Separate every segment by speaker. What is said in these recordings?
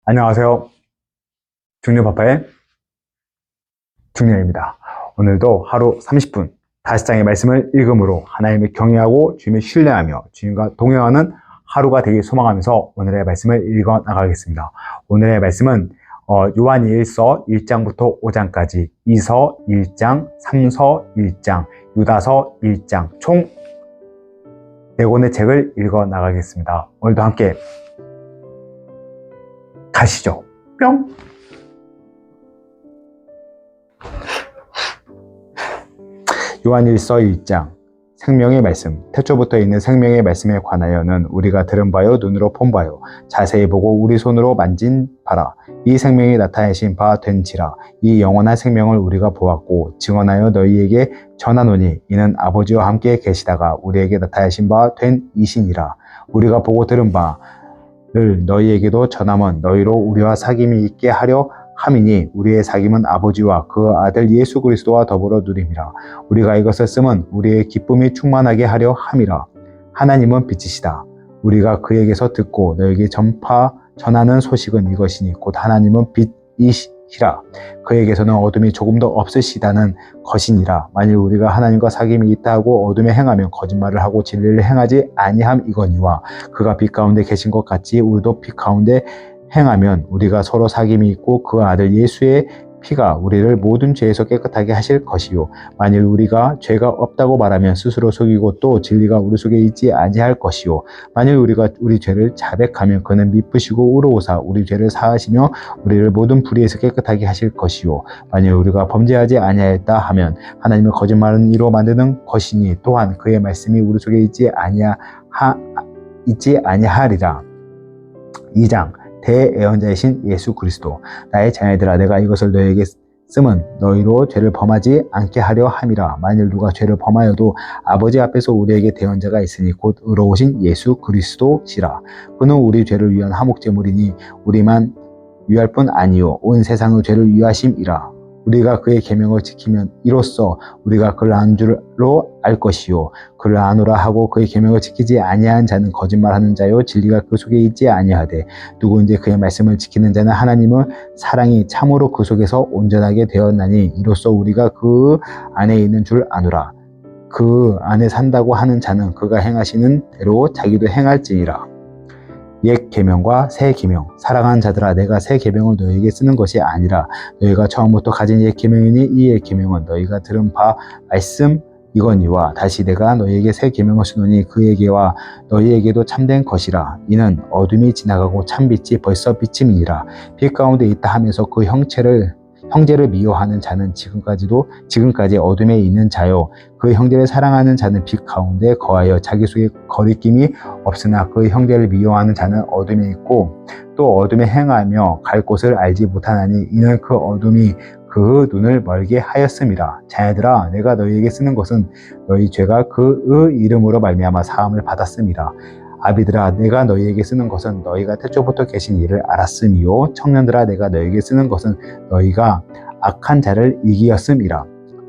Speaker 1: 안녕하세요. 중류파파의 중류입니다. 오늘도 하루 30분 다시 장의 말씀을 읽음으로 하나님을 경외하고 주님을 신뢰하며 주님과 동행하는 하루가 되길 소망하면서 오늘의 말씀을 읽어 나가겠습니다. 오늘의 말씀은 요한 1서 1장부터 5장까지 2서 1장, 3서 1장, 유다서 1장 총 4권의 책을 읽어 나가겠습니다. 오늘도 함께 가시죠. 뿅! 요한일서 1장 생명의 말씀, 태초부터 있는 생명의 말씀에 관하여는 우리가 들은 바요 눈으로 본 바요 자세히 보고 우리 손으로 만진 바라. 이 생명이 나타내신 바 된지라. 이 영원한 생명을 우리가 보았고 증언하여 너희에게 전하노니 이는 아버지와 함께 계시다가 우리에게 나타내신 바 된 이신이라. 우리가 보고 들은 바를 너희에게도 전함은 너희로 우리와 사귐이 있게 하려 함이니 우리의 사귐은 아버지와 그 아들 예수 그리스도와 더불어 누림이라. 우리가 이것을 쓰면 우리의 기쁨이 충만하게 하려 함이라. 하나님은 빛이시다. 우리가 그에게서 듣고 너에게 전하는 소식은 이것이니 곧 하나님은 빛이시라. 그에게서는 어둠이 조금도 없으시다는 것이니라. 만일 우리가 하나님과 사귐이 있다 하고 어둠에 행하면 거짓말을 하고 진리를 행하지 아니함이거니와 그가 빛 가운데 계신 것 같이 우리도 빛 가운데 행하면 우리가 서로 사귐이 있고 그 아들 예수의 피가 우리를 모든 죄에서 깨끗하게 하실 것이요. 만일 우리가 죄가 없다고 말하면 스스로 속이고 또 진리가 우리 속에 있지 아니할 것이요. 만일 우리가 우리 죄를 자백하면 그는 미쁘시고 의로우사 우리 죄를 사하시며 우리를 모든 불의에서 깨끗하게 하실 것이요. 만일 우리가 범죄하지 아니하였다 하면 하나님을 거짓말은 이로 만드는 것이니 또한 그의 말씀이 우리 속에 있지 아니하리라. 2장 대예언자이신 예수 그리스도. 나의 자녀들아, 내가 이것을 너희에게 쓰면 너희로 죄를 범하지 않게 하려 함이라. 만일 누가 죄를 범하여도 아버지 앞에서 우리에게 대언자가 있으니 곧 의로우신 예수 그리스도시라. 그는 우리 죄를 위한 화목제물이니 우리만 위할 뿐 아니요 온 세상의 죄를 위하심이라. 우리가 그의 계명을 지키면 이로써 우리가 그를 아는 줄로 알 것이요. 그를 아노라 하고 그의 계명을 지키지 아니한 자는 거짓말하는 자요 진리가 그 속에 있지 아니하되 누구든지 그의 말씀을 지키는 자는 하나님의 사랑이 참으로 그 속에서 온전하게 되었나니 이로써 우리가 그 안에 있는 줄 아노라. 그 안에 산다고 하는 자는 그가 행하시는 대로 자기도 행할지니라. 옛 계명과 새 계명. 사랑하는 자들아, 내가 새 계명을 너희에게 쓰는 것이 아니라 너희가 처음부터 가진 옛 계명이니 이 옛 계명은 너희가 들은 바 말씀이거니와 다시 내가 너희에게 새 계명을 쓰노니 그에게와 너희에게도 참된 것이라. 이는 어둠이 지나가고 참빛이 벌써 비침이니라. 빛 가운데 있다 하면서 그 형제를 미워하는 자는 지금까지 어둠에 있는 자요. 그 형제를 사랑하는 자는 빛 가운데 거하여 자기 속에 거리낌이 없으나 그 형제를 미워하는 자는 어둠에 있고 또 어둠에 행하며 갈 곳을 알지 못하나니 이는 그 어둠이 그 눈을 멀게 하였음이라. 자녀들아, 내가 너희에게 쓰는 것은 너희 죄가 그의 이름으로 말미암아 사함을 받았음이라. 아비들아, 내가 너희에게 쓰는 것은 너희가 태초부터 계신 이를 알았음이요. 청년들아, 내가 너희에게 쓰는 것은 너희가 악한 자를 이기었음이라.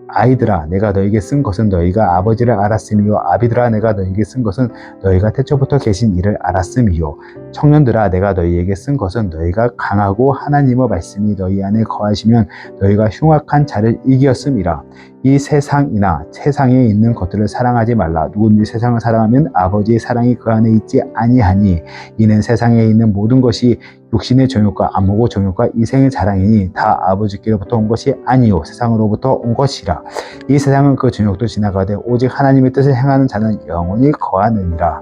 Speaker 1: 아이들아, 내가 너희에게 쓴 것은 너희가 아버지를 알았음이요. 아비들아, 내가 너희에게 쓴 것은 너희가 태초부터 계신 이를 알았음이요. 청년들아, 내가 너희에게 쓴 것은 너희가 강하고 하나님의 말씀이 너희 안에 거하시면 너희가 흉악한 자를 이기었음이라. 이 세상이나 세상에 있는 것들을 사랑하지 말라. 누구든지 세상을 사랑하면 아버지의 사랑이 그 안에 있지 아니하니 이는 세상에 있는 모든 것이 육신의 정욕과 안목의 정욕과 이생의 자랑이니 다 아버지께로부터 온 것이 아니요 세상으로부터 온 것이라. 이 세상은 그 정욕도 지나가되 오직 하나님의 뜻을 행하는 자는 영원히 거하느니라.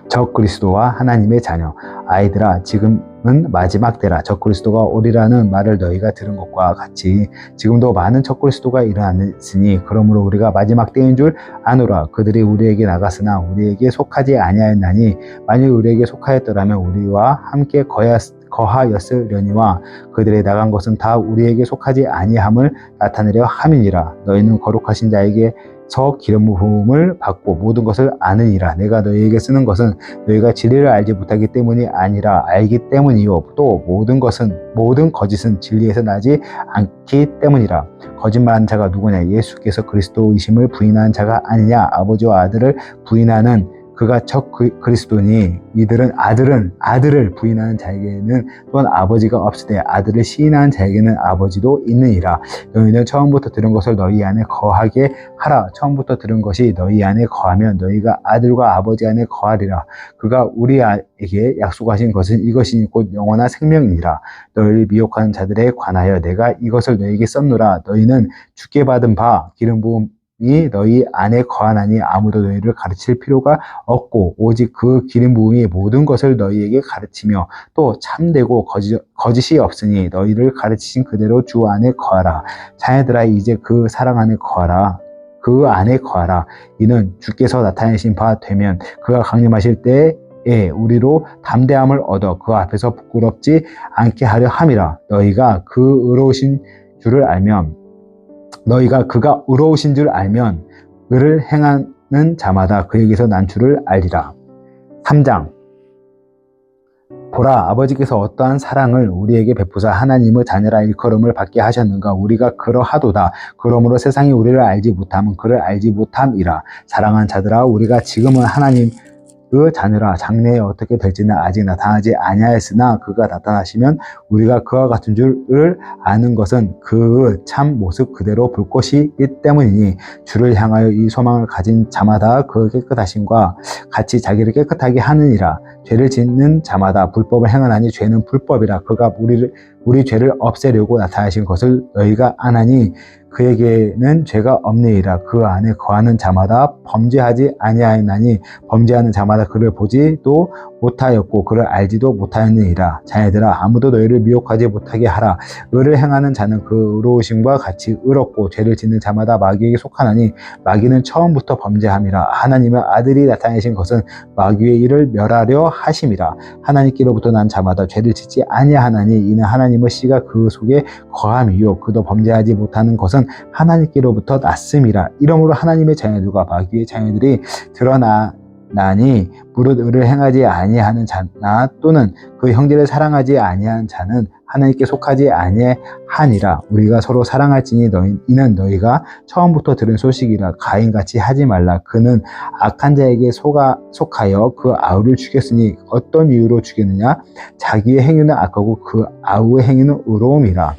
Speaker 1: 적 그리스도와 하나님의 자녀. 아이들아, 지금은 마지막 때라. 적 그리스도가 오리라는 말을 너희가 들은 것과 같이 지금도 많은 적 그리스도가 일어났으니 그러므로 우리가 마지막 때인 줄 아노라. 그들이 우리에게 나갔으나 우리에게 속하지 아니하였나니 만일 우리에게 속하였더라면 우리와 함께 거하였으려니와 그들이 나간 것은 다 우리에게 속하지 아니함을 나타내려 함이니라. 너희는 거룩하신 자에게 기름 부음을 받고 모든 것을 아느니라. 내가 너희에게 쓰는 것은 너희가 진리를 알지 못하기 때문이 아니라 알기 때문이요 또 모든 거짓은 진리에서 나지 않기 때문이라. 거짓말하는 자가 누구냐? 예수께서 그리스도이심을 부인하는 자가 아니냐? 아버지와 아들을 부인하는 그가 적 그리스도니 이들은 아들을 부인하는 자에게는 또한 아버지가 없으되 아들을 시인하는 자에게는 아버지도 있느니라. 너희는 처음부터 들은 것을 너희 안에 거하게 하라. 처음부터 들은 것이 너희 안에 거하면 너희가 아들과 아버지 안에 거하리라. 그가 우리에게 약속하신 것은 이것이니 곧 영원한 생명이니라. 너희를 미혹하는 자들에 관하여 내가 이것을 너희에게 썼노라. 너희는 주께 받은 바 기름 부음이 너희 안에 거하나니 아무도 너희를 가르칠 필요가 없고 오직 그 기름 부음이 모든 것을 너희에게 가르치며 또 참되고 거짓이 없으니 너희를 가르치신 그대로 주 안에 거하라. 자녀들아 이제 그 사랑 안에 거하라. 그 안에 거하라. 이는 주께서 나타내신 바 되면 그가 강림하실 때에 우리로 담대함을 얻어 그 앞에서 부끄럽지 않게 하려 함이라. 너희가 그가 의로우신 줄 알면 의를 행하는 자마다 그에게서 난 줄을 알리라. 3장. 보라, 아버지께서 어떠한 사랑을 우리에게 베푸사 하나님의 자녀라 일컬음을 받게 하셨는가. 우리가 그러하도다. 그러므로 세상이 우리를 알지 못함은 그를 알지 못함이라. 사랑하는 자들아, 우리가 지금은 하나님 그 자녀라. 장래에 어떻게 될지는 아직 나타나지 아니하였으나 그가 나타나시면 우리가 그와 같은 줄을 아는 것은 그 참 모습 그대로 볼 것이기 때문이니 주를 향하여 이 소망을 가진 자마다 그 깨끗하심과 같이 자기를 깨끗하게 하느니라. 죄를 짓는 자마다 불법을 행하나니 죄는 불법이라. 그가 우리 죄를 없애려고 나타나신 것을 너희가 아나니 그에게는 죄가 없느니라. 그 안에 거하는 자마다 범죄하지 아니하였나니 범죄하는 자마다 그를 보지도 못하였고 그를 알지도 못하였느니라. 자녀들아, 아무도 너희를 미혹하지 못하게 하라. 의를 행하는 자는 그 의로우심과 같이 의롭고 죄를 짓는 자마다 마귀에게 속하나니 마귀는 처음부터 범죄함이라. 하나님의 아들이 나타내신 것은 마귀의 일을 멸하려 하심이라. 하나님께로부터 난 자마다 죄를 짓지 아니하나니 이는 하나님의 씨가 그 속에 거함이요 그도 범죄하지 못하는 것은 하나님께로부터 났음이라. 이러므로 하나님의 자녀들과 마귀의 자녀들이 드러나니 무릇 의를 행하지 아니하는 자나 또는 그 형제를 사랑하지 아니하는 자는 하나님께 속하지 아니하니라. 우리가 서로 사랑할지니 이는 너희가 처음부터 들은 소식이라. 가인같이 하지 말라. 그는 악한 자에게 속하여 그 아우를 죽였으니 어떤 이유로 죽였느냐? 자기의 행위는 악하고 그 아우의 행위는 의로움이라.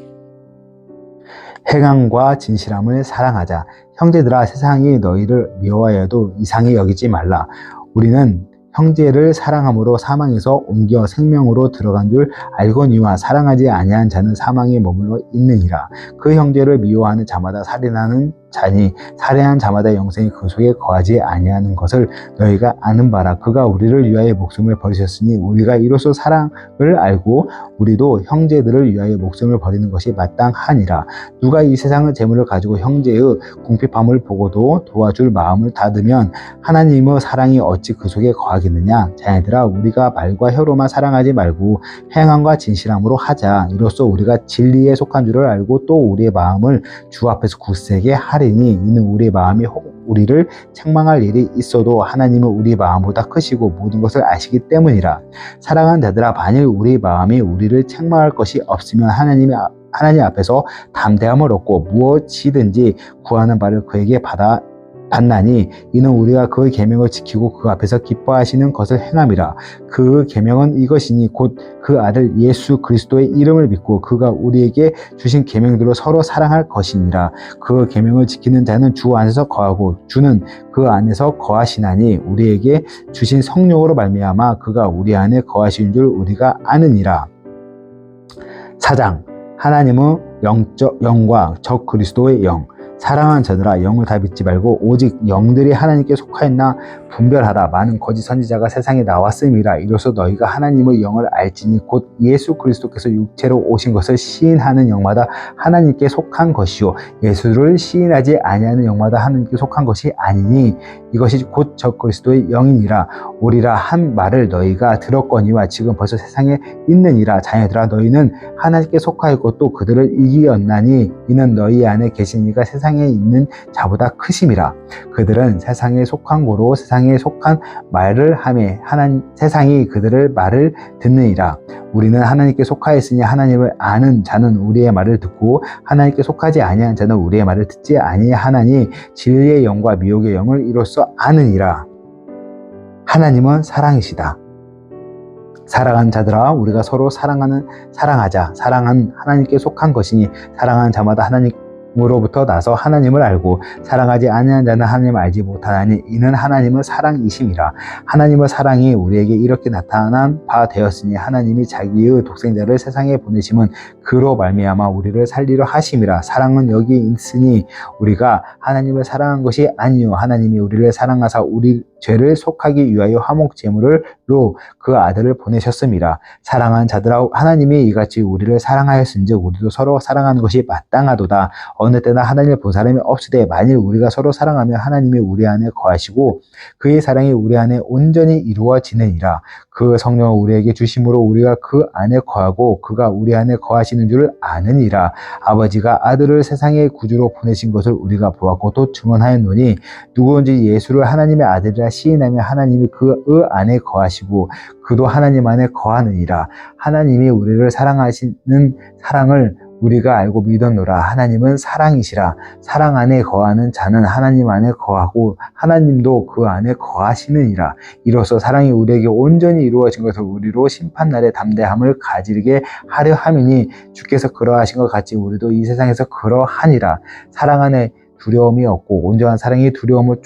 Speaker 1: 행함과 진실함을 사랑하자. 형제들아, 세상이 너희를 미워하여도 이상히 여기지 말라. 우리는 형제를 사랑함으로 사망에서 옮겨 생명으로 들어간 줄 알거니와 사랑하지 아니한 자는 사망에 머물러 있느니라. 그 형제를 미워하는 자마다 살인하는 자니 살인한 자마다 영생이 그 속에 거하지 아니하는 것을 너희가 아는 바라. 그가 우리를 위하여 목숨을 버리셨으니 우리가 이로써 사랑을 알고 우리도 형제들을 위하여 목숨을 버리는 것이 마땅하니라. 누가 이 세상의 재물을 가지고 형제의 궁핍함을 보고도 도와줄 마음을 닫으면 하나님의 사랑이 어찌 그 속에 거하겠느냐. 자녀들아, 우리가 말과 혀로만 사랑하지 말고 행함과 진실함으로 하자. 이로써 우리가 진리에 속한 줄을 알고 또 우리의 마음을 주 앞에서 굳세게 하리니 이는 우리의 마음이 혹 우리를 책망할 일이 있어도 하나님은 우리 마음보다 크시고 모든 것을 아시기 때문이라. 사랑하는 자들아, 만일 우리 마음이 우리를 책망할 것이 없으면 하나님 앞에서 담대함을 얻고 무엇이든지 구하는 바를 그에게 받나니 이는 우리가 그 계명을 지키고 그 앞에서 기뻐하시는 것을 행함이라. 그 계명은 이것이니 곧 그 아들 예수 그리스도의 이름을 믿고 그가 우리에게 주신 계명대로 서로 사랑할 것이니라. 그 계명을 지키는 자는 주 안에서 거하고 주는 그 안에서 거하시나니 우리에게 주신 성령으로 말미암아 그가 우리 안에 거하시는 줄 우리가 아느니라. 4장. 하나님의 영과 적 그리스도의 영. 사랑하는 자들아, 영을 다 믿지 말고 오직 영들이 하나님께 속하였나 분별하라. 많은 거짓 선지자가 세상에 나왔음이라. 이로써 너희가 하나님의 영을 알지니 곧 예수 그리스도께서 육체로 오신 것을 시인하는 영마다 하나님께 속한 것이요 예수를 시인하지 아니하는 영마다 하나님께 속한 것이 아니니 이것이 곧 적 그리스도의 영이니라. 오리라 한 말을 너희가 들었거니와 지금 벌써 세상에 있느니라. 자녀들아, 너희는 하나님께 속하였고 또 그들을 이기었나니 이는 너희 안에 계신 이가 세상에 있는 자보다 크심이라. 그들은 세상에 속한 고로 세상에 속한 말을 하매 세상이 그들의 말을 듣느니라. 우리는 하나님께 속하였으니 하나님을 아는 자는 우리의 말을 듣고 하나님께 속하지 아니한 자는 우리의 말을 듣지 아니하나니 진리의 영과 미혹의 영을 이로써 아느니라. 하나님은 사랑이시다. 사랑하는 자들아 우리가 서로 사랑하자. 사랑은 하나님께 속한 것이니 사랑하는 자마다 하나님으로부터 나서 하나님을 알고 사랑하지 아니하는 자는 하나님을 알지 못하나니 이는 하나님은 사랑이심이라. 하나님의 사랑이 우리에게 이렇게 나타난 바 되었으니 하나님이 자기의 독생자를 세상에 보내심은 그로 말미암아 우리를 살리려 하심이라. 사랑은 여기 있으니 우리가 하나님을 사랑한 것이 아니요 하나님이 우리를 사랑하사 우리 죄를 속하기 위하여 화목 제물로 그 아들을 보내셨음이라. 사랑하는 자들아 하나님이 이같이 우리를 사랑하였은즉 우리도 서로 사랑하는 것이 마땅하도다. 어느 때나 하나님을 본 사람이 없으되 만일 우리가 서로 사랑하면 하나님이 우리 안에 거하시고 그의 사랑이 우리 안에 온전히 이루어지느니라. 그 성령을 우리에게 주심으로 우리가 그 안에 거하고 그가 우리 안에 거하시는 줄 아느니라. 아버지가 아들을 세상의 구주로 보내신 것을 우리가 보았고 또 증언하였노니 누구든지 예수를 하나님의 아들이라 시인하면 하나님이 그 안에 거하시고 그도 하나님 안에 거하느니라. 하나님이 우리를 사랑하시는 사랑을 우리가 알고 믿었노라. 하나님은 사랑이시라. 사랑 안에 거하는 자는 하나님 안에 거하고 하나님도 그 안에 거하시느니라. 이로써 사랑이 우리에게 온전히 이루어진 것을 우리로 심판날에 담대함을 가지게 하려 함이니 주께서 그러하신 것 같이 우리도 이 세상에서 그러하니라. 사랑 안에 두려움이 없고 온전한 사랑이 두려움을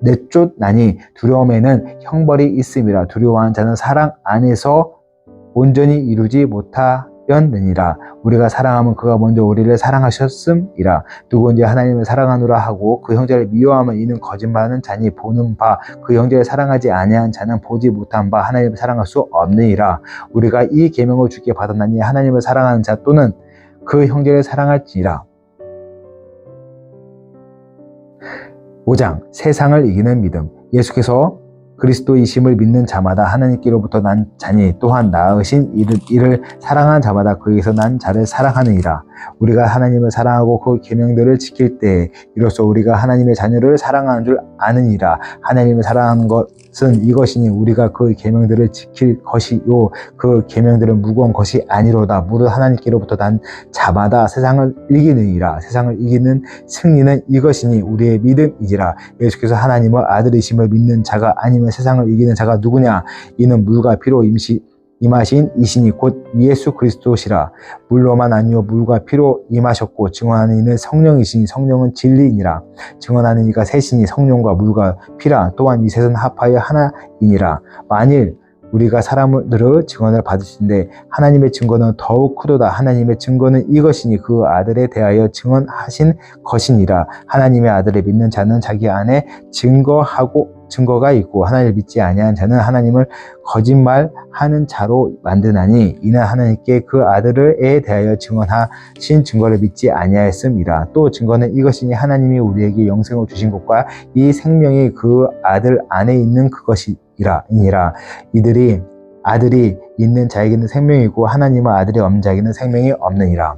Speaker 1: 내쫓나니 두려움에는 형벌이 있음이라. 두려워하는 자는 사랑 안에서 온전히 이루지 못하였느니라. 우리가 사랑하면 그가 먼저 우리를 사랑하셨음이라. 누구든지 하나님을 사랑하노라 하고 그 형제를 미워하면 이는 거짓말하는 자니 보는 바 그 형제를 사랑하지 아니한 자는 보지 못한 바 하나님을 사랑할 수 없느니라. 우리가 이 계명을 주께 받았나니 하나님을 사랑하는 자 또는 그 형제를 사랑할지니라. 5장 세상을 이기는 믿음. 예수께서 그리스도이심을 믿는 자마다 하나님께로부터 난 자니 또한 낳으신 이를 사랑하는 자마다 그에게서 난 자를 사랑하느니라. 우리가 하나님을 사랑하고 그 계명들을 지킬 때에 이로써 우리가 하나님의 자녀를 사랑하는 줄 아느니라. 하나님을 사랑하는 것은 이것이니 우리가 그 계명들을 지킬 것이요 그 계명들은 무거운 것이 아니로다. 무릇 하나님께로부터 난 자마다 세상을 이기느니라. 세상을 이기는 승리는 이것이니 우리의 믿음이지라. 예수께서 하나님의 아들이심을 믿는 자가 아니면 세상을 이기는 자가 누구냐? 이는 물과 피로 임하신 이신이 곧 예수 그리스도시라. 물로만 아니요 물과 피로 임하셨고 증언하는 이는 성령이시니 성령은 진리이니라. 증언하는 이가 셋이니 성령과 물과 피라. 또한 이 셋은 합하여 하나이니라. 만일 우리가 사람들의 증언을 받으신데 하나님의 증거는 더욱 크도다. 하나님의 증거는 이것이니 그 아들에 대하여 증언하신 것이니라. 하나님의 아들을 믿는 자는 자기 안에 증거가 있고 하나님을 믿지 아니하는 자는 하나님을 거짓말하는 자로 만드나니 이는 하나님께 그 아들에 대하여 증언하신 증거를 믿지 아니하였음이라. 또 증거는 이것이니 하나님이 우리에게 영생을 주신 것과 이 생명이 그 아들 안에 있는 그것이니라. 이들이 아들이 있는 자에게는 생명이고 하나님의 아들이 없는 자에게는 생명이 없느니라.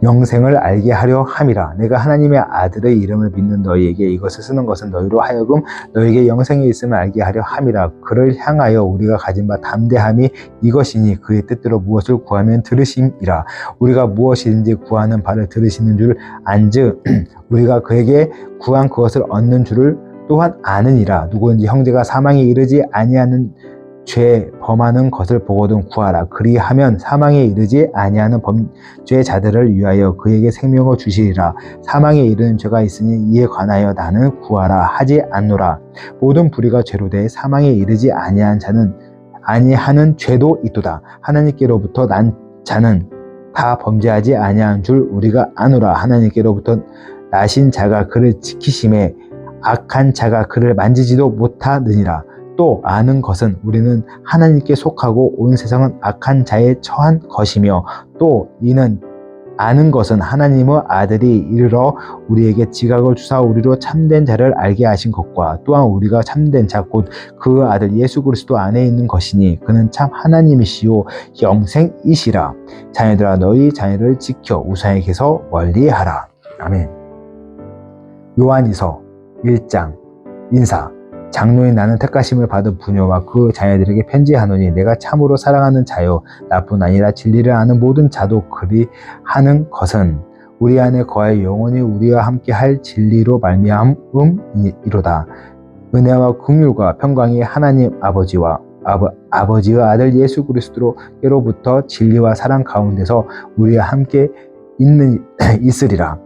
Speaker 1: 영생을 알게 하려 함이라. 내가 하나님의 아들의 이름을 믿는 너희에게 이것을 쓰는 것은 너희로 하여금 너희에게 영생이 있음을 알게 하려 함이라. 그를 향하여 우리가 가진 바 담대함이 이것이니 그의 뜻대로 무엇을 구하면 들으심이라. 우리가 무엇이든지 구하는 바를 들으시는 줄 안즉 우리가 그에게 구한 그것을 얻는 줄을 또한 아느니라. 누구든지 형제가 사망에 이르지 아니하는 죄 범하는 것을 보거든 구하라. 그리하면 사망에 이르지 아니하는 범죄자들을 위하여 그에게 생명을 주시리라. 사망에 이르는 죄가 있으니 이에 관하여 나는 구하라 하지 않노라. 모든 불의가 죄로 돼 사망에 이르지 아니하는 죄도 있도다. 하나님께로부터 난 자는 다 범죄하지 아니한 줄 우리가 아노라. 하나님께로부터 나신 자가 그를 지키심에 악한 자가 그를 만지지도 못하느니라. 또 아는 것은 우리는 하나님께 속하고 온 세상은 악한 자에 처한 것이며 또 이는 아는 것은 하나님의 아들이 이르러 우리에게 지각을 주사 우리로 참된 자를 알게 하신 것과 또한 우리가 참된 자 곧 그 아들 예수 그리스도 안에 있는 것이니 그는 참 하나님이시요 영생이시라. 자녀들아 너희 자녀를 지켜 우상에게서 멀리하라. 아멘. 요한이서 1장 인사. 장로인 나는 택하심을 받은 부녀와 그 자녀들에게 편지하노니 내가 참으로 사랑하는 자요 나뿐 아니라 진리를 아는 모든 자도 그리 하는 것은 우리 안에 거하여 영원히 우리와 함께 할 진리로 말미암음이로다. 은혜와 긍휼과 평강이 하나님 아버지와 아버지의 아들 예수 그리스도로부터 진리와 사랑 가운데서 우리와 함께 있으리라.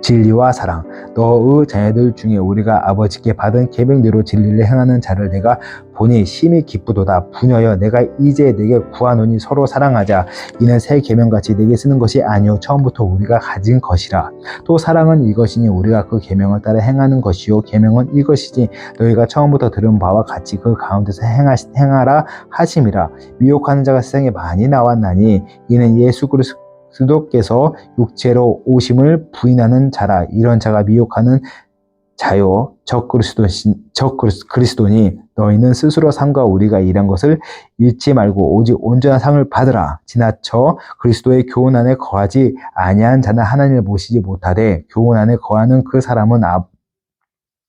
Speaker 1: 진리와 사랑, 너의 자녀들 중에 우리가 아버지께 받은 계명대로 진리를 행하는 자를 내가 보니 심히 기쁘도다. 부녀여, 내가 이제 내게 구하노니 서로 사랑하자. 이는 새 계명같이 내게 쓰는 것이 아니요 처음부터 우리가 가진 것이라. 또 사랑은 이것이니 우리가 그 계명을 따라 행하는 것이요 계명은 이것이지 너희가 처음부터 들은 바와 같이 그 가운데서 행하라 하심이라. 미혹하는 자가 세상에 많이 나왔나니 이는 예수 그리스도께서 육체로 오심을 부인하는 자라. 이런 자가 미혹하는 자요 적 그리스도니 너희는 스스로 삶과 우리가 일한 것을 잃지 말고 오직 온전한 상을 받으라. 지나쳐 그리스도의 교훈 안에 거하지 아니한 자는 하나님을 모시지 못하되 교훈 안에 거하는 그 사람은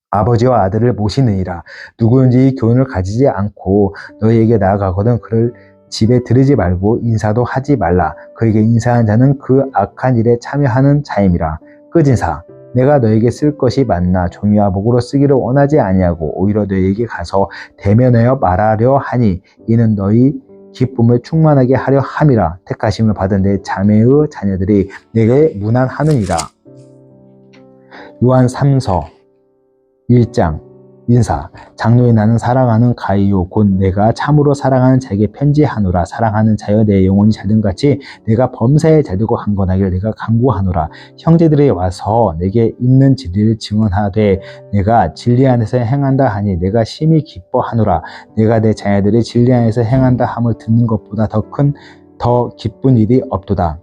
Speaker 1: 아버지와 아들을 모시느니라. 누구든지 이 교훈을 가지지 않고 너희에게 나아가거든 그를 집에 들이지 말고 인사도 하지 말라. 그에게 인사한 자는 그 악한 일에 참여하는 자임이라. 끝인사, 내가 너에게 쓸 것이 많나 종이와 목으로 쓰기를 원하지 아니하고 오히려 너에게 가서 대면하여 말하려 하니 이는 너희 기쁨을 충만하게 하려 함이라. 택하심을 받은 내 자매의 자녀들이 내게 문안하느니라. 요한 3서 1장 인사, 장로의 나는 사랑하는 가이요 곧 내가 참으로 사랑하는 자에게 편지하노라. 사랑하는 자여, 내 영혼이 잘됨같이 내가 범사에 잘되고 강건하길 내가 간구하노라. 형제들이 와서 내게 있는 진리를 증언하되 내가 진리 안에서 행한다 하니 내가 심히 기뻐하노라. 내가 내 자녀들이 진리 안에서 행한다 함을 듣는 것보다 더 기쁜 일이 없도다.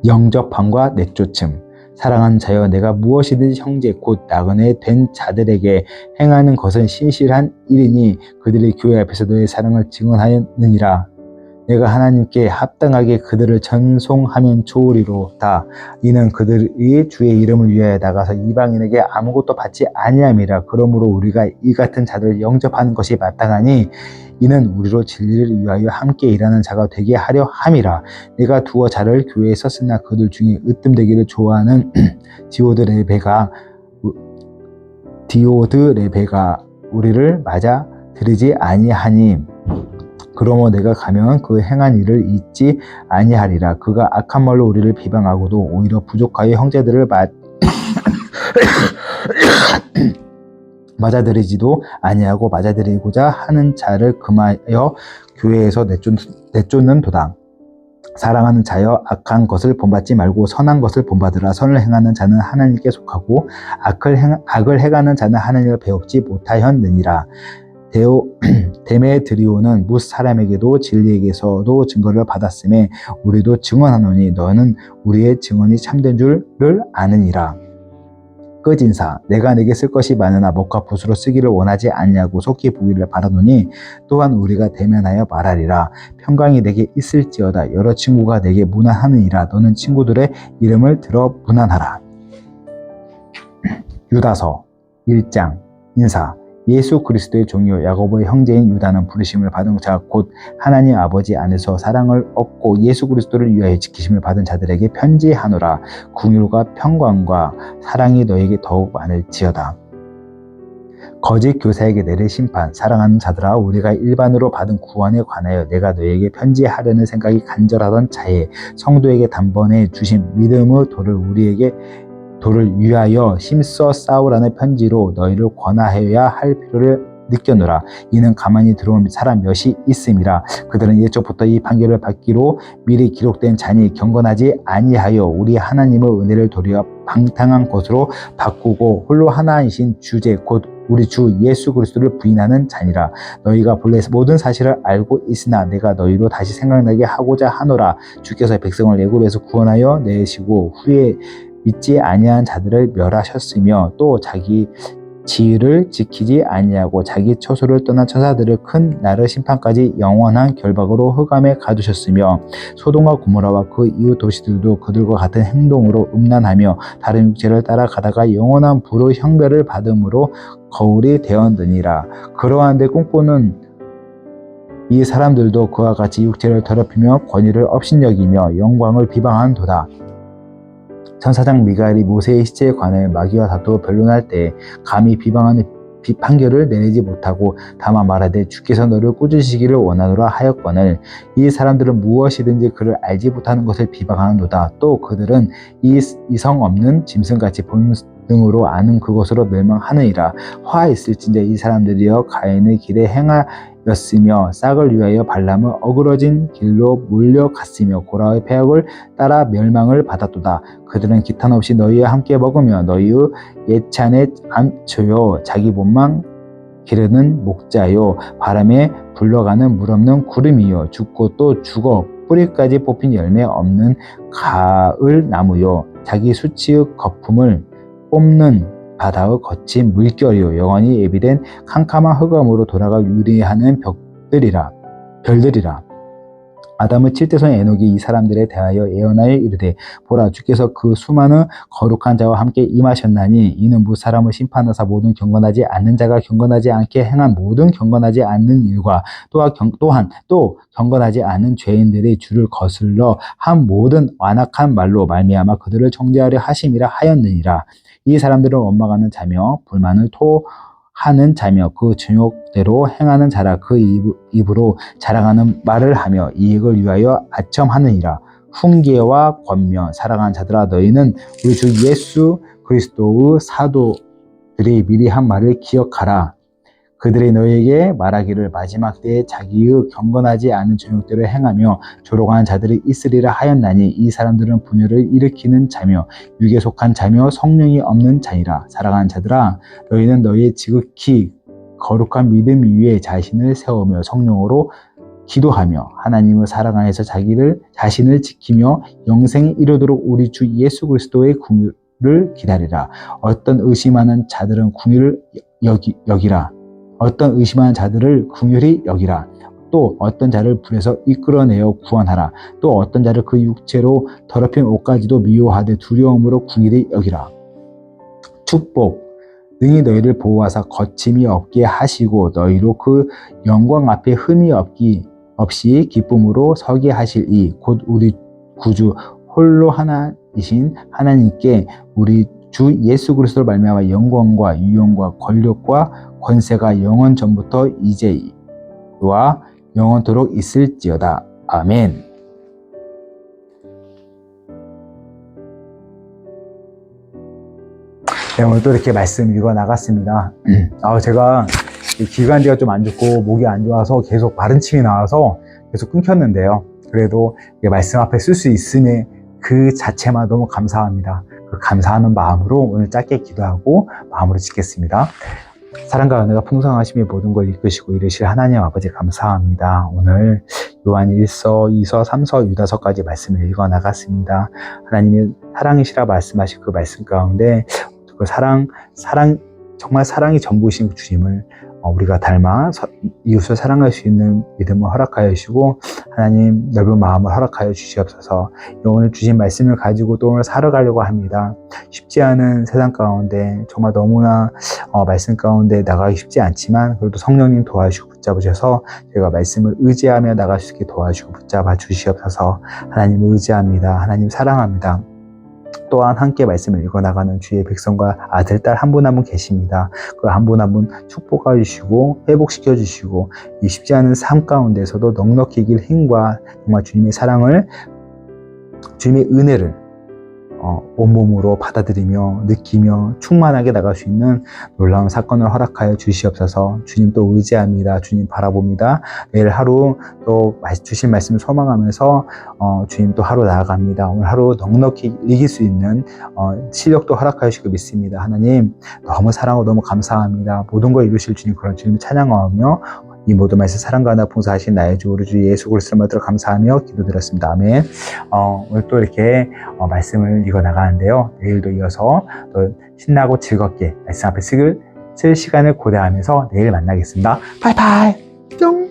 Speaker 1: 영접함과 내쫓음. 사랑하는 자여, 내가 무엇이든지 형제 곧 나그네 된 자들에게 행하는 것은 신실한 일이니 그들이 교회 앞에서 너의 사랑을 증언하였느니라. 내가 하나님께 합당하게 그들을 전송하면 좋으리로다. 이는 그들이 주의 이름을 위하여 나가서 이방인에게 아무것도 받지 아니함이라. 그러므로 우리가 이 같은 자들을 영접하는 것이 마땅하니 이는 우리로 진리를 위하여 함께 일하는 자가 되게 하려 함이라. 내가 두어 자를 교회에 썼으나 그들 중에 으뜸되기를 좋아하는 디오드 레베가 우리를 맞아 들이지 아니하니 그러므로 내가 가면 그 행한 일을 잊지 아니하리라. 그가 악한 말로 우리를 비방하고도 오히려 부족하여 형제들을 맞아들이지도 아니하고 맞아들이고자 하는 자를 금하여 교회에서 내쫓는 도다. 사랑하는 자여, 악한 것을 본받지 말고 선한 것을 본받으라. 선을 행하는 자는 하나님께 속하고 악을 행하는 자는 하나님을 배웁지 못하였느니라. 데메드리오는 뭇 사람에게도 진리에게서도 증거를 받았음에 우리도 증언하노니 너는 우리의 증언이 참된 줄을 아느니라. 끝인사, 내가 내게 쓸 것이 많으나 목과 붓으로 쓰기를 원하지 아니하고 속히 보기를 바라노니 또한 우리가 대면하여 말하리라. 평강이 내게 있을지어다. 여러 친구가 내게 문안하느니라. 너는 친구들의 이름을 들어 문안하라. 유다서 1장 인사, 예수 그리스도의 종이요 야고보의 형제인 유다는 부르심을 받은 자 곧 하나님 아버지 안에서 사랑을 얻고 예수 그리스도를 위하여 지키심을 받은 자들에게 편지하노라. 긍휼과 평강과 사랑이 너에게 더욱 많을지어다. 거짓 교사에게 내릴 심판. 사랑하는 자들아, 우리가 일반으로 받은 구원에 관하여 내가 너에게 편지하려는 생각이 간절하던 차에 성도에게 단번에 주신 믿음의 도를 위하여 힘써 싸우라는 편지로 너희를 권하여야 할 필요를 느꼈노라. 이는 가만히 들어온 사람 몇이 있음이라. 그들은 예적부터 이 판결을 받기로 미리 기록된 자니 경건하지 아니하여 우리 하나님의 은혜를 도리어 방탕한 것으로 바꾸고 홀로 하나이신 주제 곧 우리 주 예수 그리스도를 부인하는 자니라. 너희가 본래 모든 사실을 알고 있으나 내가 너희로 다시 생각나게 하고자 하노라. 주께서 백성을 애굽에서 구원하여 내시고 후에 믿지 아니한 자들을 멸하셨으며 또 자기 지위를 지키지 아니하고 자기 처소를 떠난 천사들을 큰 날의 심판까지 영원한 결박으로 흑암에 가두셨으며 소돔과 고모라와 그 이웃 도시들도 그들과 같은 행동으로 음란하며 다른 육체를 따라가다가 영원한 불의 형벌을 받음으로 거울이 되었느니라. 그러한데 꿈꾸는 이 사람들도 그와 같이 육체를 더럽히며 권위를 업신여기며 영광을 비방한도다. 천사장 미가엘이 모세의 시체에 관해 마귀와 다투어 변론할 때 감히 비방하는 판결을 내리지 못하고 다만 말하되 주께서 너를 꾸짖으시기를 원하노라 하였거늘 이 사람들은 무엇이든지 그를 알지 못하는 것을 비방하는도다. 또 그들은 이성 없는 짐승같이 본능으로 아는 그것으로 멸망하느니라. 화 있을진저 이 사람들이여 가인의 길에 행하였으며 싹을 위하여 발람은 어그러진 길로 몰려갔으며 고라의 폐역을 따라 멸망을 받았도다. 그들은 기탄 없이 너희와 함께 먹으며 너희의 예찬에 감초요 자기 몸만 기르는 목자요 바람에 굴러가는 물 없는 구름이요 죽고 또 죽어 뿌리까지 뽑힌 열매 없는 가을 나무요 자기 수치의 거품을 뽑는 바다의 거친 물결이요 영원히 예비된 캄캄한 흑암으로 돌아가 유리하는 별들이라. 아담의 칠대손 에녹이 이 사람들에 대하여 예언하여 이르되 보라 주께서 그 수많은 거룩한 자와 함께 임하셨나니 이는 무사람을 심판하사 모든 경건하지 않는 자가 경건하지 않게 행한 모든 경건하지 않는 일과 또한 경건하지 않은 죄인들이 주를 거슬러 한 모든 완악한 말로 말미암아 그들을 정죄하려 하심이라 하였느니라. 이 사람들은 원망하는 자며 불만을 토하는 자며 그 정욕대로 행하는 자라. 그 입으로 자랑하는 말을 하며 이익을 위하여 아첨하느니라. 훈계와 권면 사랑하는 자들아 너희는 우리 주 예수 그리스도의 사도들이 미리 한 말을 기억하라. 그들이 너희에게 말하기를 마지막 때에 자기의 경건하지 않은 정욕대로 행하며 조롱하는 자들이 있으리라 하였나니 이 사람들은 분열을 일으키는 자며 육에 속한 자며 성령이 없는 자니라. 사랑하는 자들아 너희는 너희의 지극히 거룩한 믿음 위에 자신을 세우며 성령으로 기도하며 하나님의 사랑 안에서 자신을 지키며 영생에 이르도록 우리 주 예수 그리스도의 궁유를 기다리라. 어떤 의심하는 자들을 긍휼히 여기라. 또 어떤 자를 불에서 이끌어내어 구원하라. 또 어떤 자를 그 육체로 더럽힌 옷까지도 미워하되 두려움으로 긍휼히 여기라. 축복 능히 너희를 보호하사 거침이 없게 하시고 너희로 그 영광 앞에 흠이 없이 기쁨으로 서게 하실 이 곧 우리 구주 홀로 하나이신 하나님께 우리 주 예수 그리스도로 말미암아 영광과 유용과 권력과 권세가 영원 전부터 이제와 영원토록 있을지어다. 아멘. 네, 오늘 또 이렇게 말씀 읽어 나갔습니다. 제가 기관지가 좀 안 좋고 목이 안 좋아서 계속 마른 침이 나와서 계속 끊겼는데요. 그래도 말씀 앞에 쓸 수 있음에 그 자체만 너무 감사합니다. 그 감사하는 마음으로 오늘 짧게 기도하고 마음으로 짓겠습니다. 사랑과 은혜가 풍성하심에 모든 걸 이끄시고 이르실 하나님 아버지 감사합니다. 오늘 요한 1서, 2서, 3서, 유다서까지 말씀을 읽어 나갔습니다. 하나님이 사랑이시라 말씀하신 그 말씀 가운데 그 정말 사랑이 전부이신 주님을 우리가 닮아 이웃을 사랑할 수 있는 믿음을 허락하여 주시고 하나님 넓은 마음을 허락하여 주시옵소서. 오늘 주신 말씀을 가지고 또 오늘 살아가려고 합니다. 쉽지 않은 세상 가운데 정말 너무나 말씀 가운데 나가기 쉽지 않지만 그래도 성령님 도와주시고 붙잡으셔서 제가 말씀을 의지하며 나갈 수 있게 도와주시고 붙잡아 주시옵소서. 하나님을 의지합니다. 하나님 사랑합니다. 또한 함께 말씀을 읽어나가는 주의 백성과 아들, 딸 한 분 한 분 계십니다. 그 한 분 한 분 축복해 주시고 회복시켜 주시고 이 쉽지 않은 삶 가운데서도 넉넉히 이길 힘과 정말 주님의 사랑을 주님의 은혜를 온몸으로 받아들이며 느끼며 충만하게 나갈 수 있는 놀라운 사건을 허락하여 주시옵소서. 주님 또 의지합니다. 주님 바라봅니다. 내일 하루 또 주신 말씀을 소망하면서 주님 또 하루 나아갑니다. 오늘 하루 넉넉히 이길 수 있는 실력도 허락하여 주시고 믿습니다. 하나님 너무 사랑하고 너무 감사합니다. 모든 걸 이루실 주님 그런 주님을 찬양하며 이 모든 말씀 사랑과 하나 풍성하신 나의 주 우리 주 예수 그리스도를 받들어 감사하며 기도드렸습니다. 아멘. 오늘 또 이렇게 말씀을 읽어 나가는데요. 내일도 이어서 또 신나고 즐겁게 말씀 앞에 쓸 시간을 고대하면서 내일 만나겠습니다. 바이바이. 뿅.